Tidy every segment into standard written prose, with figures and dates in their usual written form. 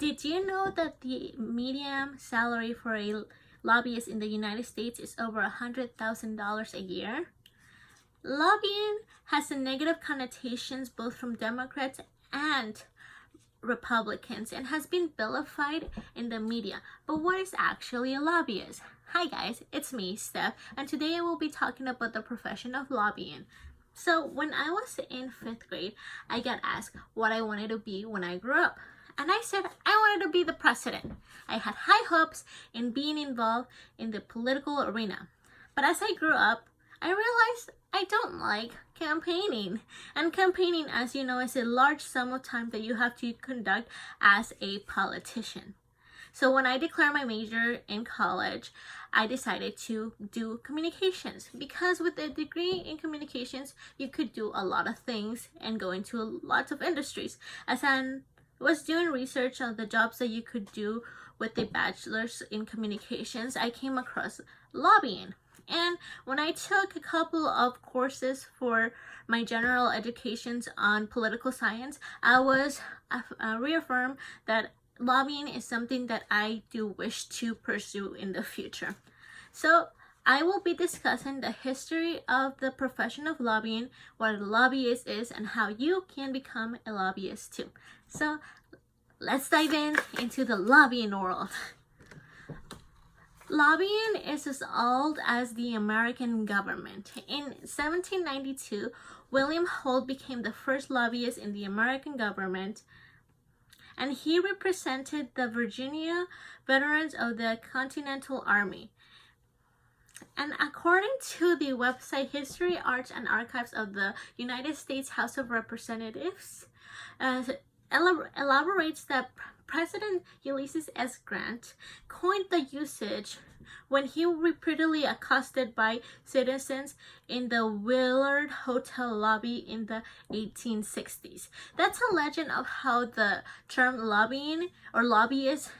Did you know that the median salary for a lobbyist in the United States is over $100,000 a year? Lobbying has a negative connotations both from Democrats and Republicans and has been vilified in the media. But what is actually a lobbyist? Hi guys, it's me, Steph, and today I will be talking about the profession of lobbying. So when I was in 5th grade, I got asked what I wanted to be when I grew up. And I said I wanted to be the president. I had high hopes in being involved in the political arena. But as I grew up, I realized I don't like campaigning. And campaigning, as you know, is a large sum of time that you have to conduct as a politician. So when I declared my major in college, I decided to do communications because with a degree in communications, you could do a lot of things and go into lots of industries. As I was doing research on the jobs that you could do with a bachelor's in communications, I came across lobbying. And when I took a couple of courses for my general educations on political science, I was reaffirmed that lobbying is something that I do wish to pursue in the future. So I will be discussing the history of the profession of lobbying, what a lobbyist is, and how you can become a lobbyist too. So let's dive into the lobbying world. Lobbying is as old as the American government. In 1792, William Holt became the first lobbyist in the American government, and he represented the Virginia veterans of the Continental Army. And according to the website History, Arts, and Archives of the United States House of Representatives, elaborates that President Ulysses S. Grant coined the usage when he was repeatedly accosted by citizens in the Willard Hotel lobby in the 1860s. That's a legend of how the term lobbying or lobbyist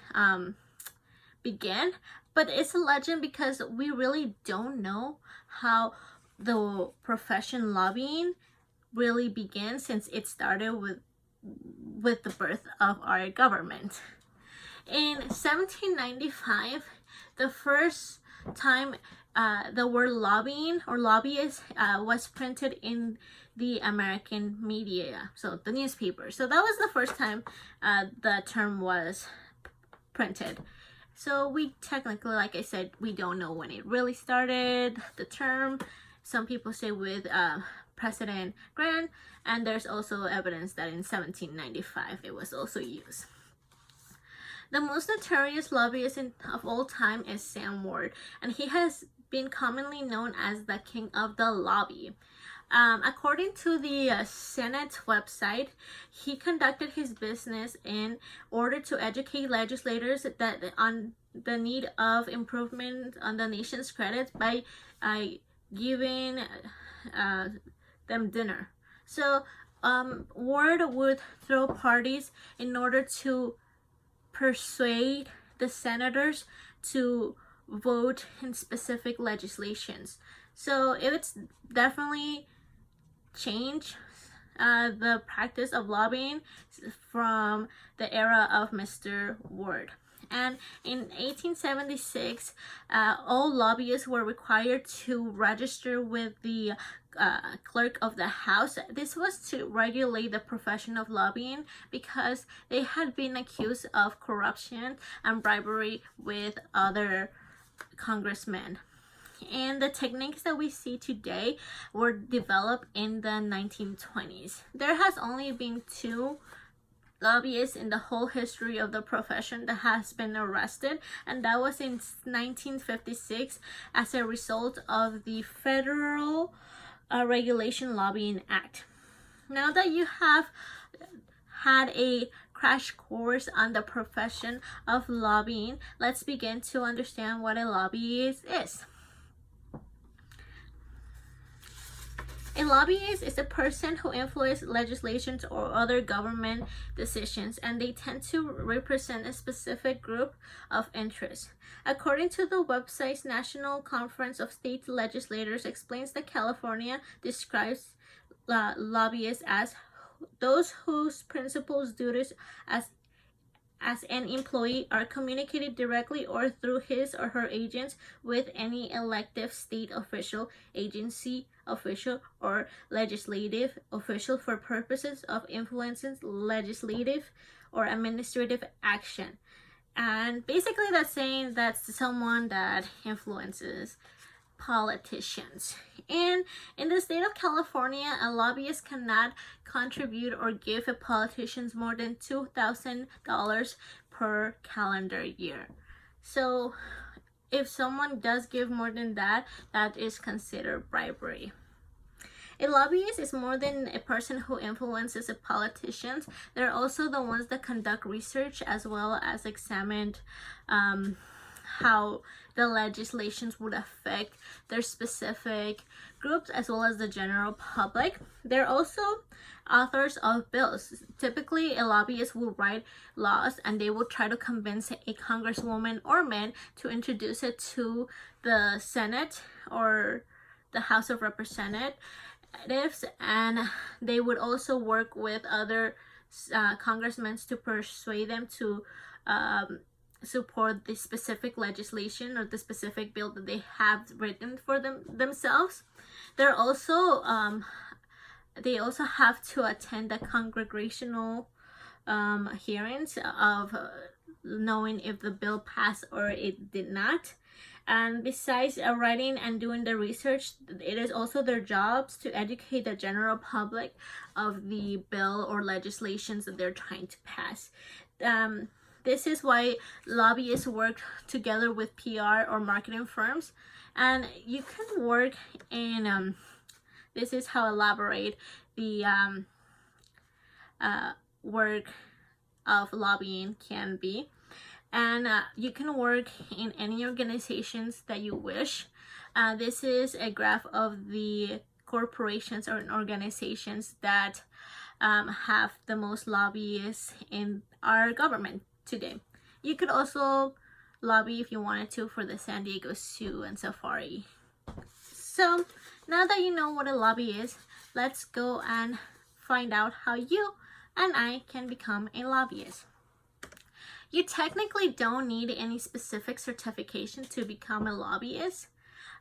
began, but it's a legend because we really don't know how the profession lobbying really began, since it started with the birth of our government. In 1795, the first time the word lobbying or lobbyist was printed in the American media, so the newspaper. So that was the first time the term was printed. So we technically, like I said, we don't know when it really started, the term. Some people say with President Grant, and there's also evidence that in 1795 it was also used. The most notorious lobbyist of all time is Sam Ward, and he has been commonly known as the King of the Lobby. According to the Senate website, he conducted his business in order to educate legislators that on the need of improvement on the nation's credit by giving them dinner. So Ward would throw parties in order to persuade the senators to vote in specific legislations. So it's definitely changed the practice of lobbying from the era of Mr. Ward. And in 1876, all lobbyists were required to register with the clerk of the House. This was to regulate the profession of lobbying because they had been accused of corruption and bribery with other congressmen. And the techniques that we see today were developed in the 1920s. There has only been 2 lobbyists in the whole history of the profession that has been arrested, and that was in 1956 as a result of the Federal Regulation Lobbying Act. Now that you have had a crash course on the profession of lobbying, let's begin to understand what a lobbyist is. A lobbyist is a person who influences legislations or other government decisions, and they tend to represent a specific group of interests. According to the website's National Conference of State Legislators explains that California describes lobbyists as those whose principal duties as an employee are communicated directly or through his or her agents with any elective state official, agency official, or legislative official for purposes of influencing legislative or administrative action. And basically that's saying that's someone that influences politicians. And in the state of California, a lobbyist cannot contribute or give a politician more than $2,000 per calendar year. So if someone does give more than that, that is considered bribery. A lobbyist is more than a person who influences a politician. They're also the ones that conduct research as well as examine how the legislations would affect their specific groups as well as the general public. They're also authors of bills. Typically, a lobbyist will write laws and they will try to convince a congresswoman or man to introduce it to the Senate or the House of Representatives, and they would also work with other congressmen to persuade them to support the specific legislation or the specific bill that they have written for themselves. They're also they also have to attend the congressional hearings of knowing if the bill passed or it did not. And besides writing and doing the research, it is also their jobs to educate the general public of the bill or legislations that they're trying to pass. This is why lobbyists work together with PR or marketing firms, and you can work in this is how elaborate the work of lobbying can be. And you can work in any organizations that you wish. This is a graph of the corporations or organizations that have the most lobbyists in our government today. You could also lobby if you wanted to for the San Diego Zoo and Safari. So now that you know what a lobby is, let's go and find out how you and I can become a lobbyist. You technically don't need any specific certification to become a lobbyist.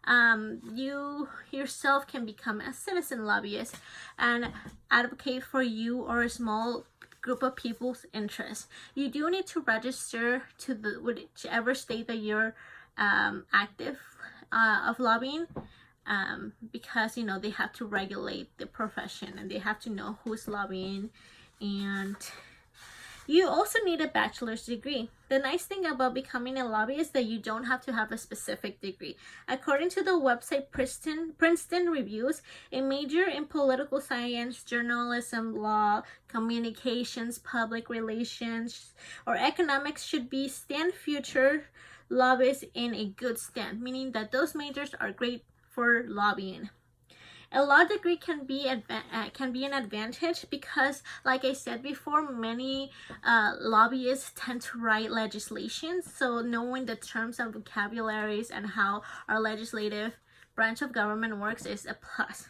You yourself can become a citizen lobbyist and advocate for you or a small group of people's interests. You do need to register to the whichever state that you're active of lobbying, because you know they have to regulate the profession and they have to know who's lobbying. And you also need a bachelor's degree. The nice thing about becoming a lobbyist is that you don't have to have a specific degree. According to the website Princeton Reviews, a major in political science, journalism, law, communications, public relations, or economics should stand future lobbyists in a good stand, meaning that those majors are great for lobbying. A law degree can be an advantage because, like I said before, many lobbyists tend to write legislation. So knowing the terms and vocabularies and how our legislative branch of government works is a plus.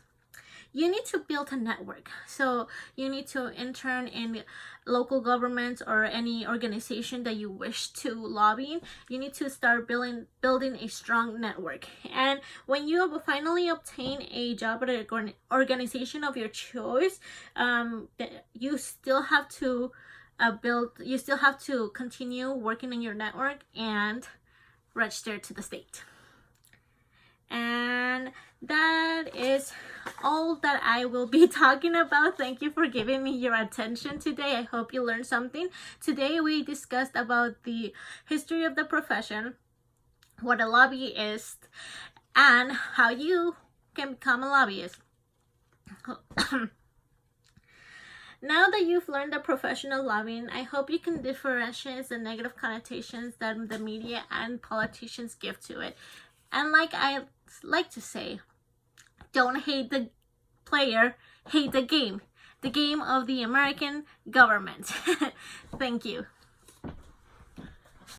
You need to build a network. So you need to intern in local governments or any organization that you wish to lobby. You need to start building a strong network. And when you finally obtain a job at an organization of your choice, you still have to continue working in your network and register to the state. And that is all that I will be talking about. Thank you for giving me your attention today. I hope you learned something. Today we discussed about the history of the profession, what a lobbyist, and how you can become a lobbyist. Now that you've learned the profession of lobbying, I hope you can differentiate the negative connotations that the media and politicians give to it. And like I like to say, don't hate the player, hate the game of the American government. Thank you.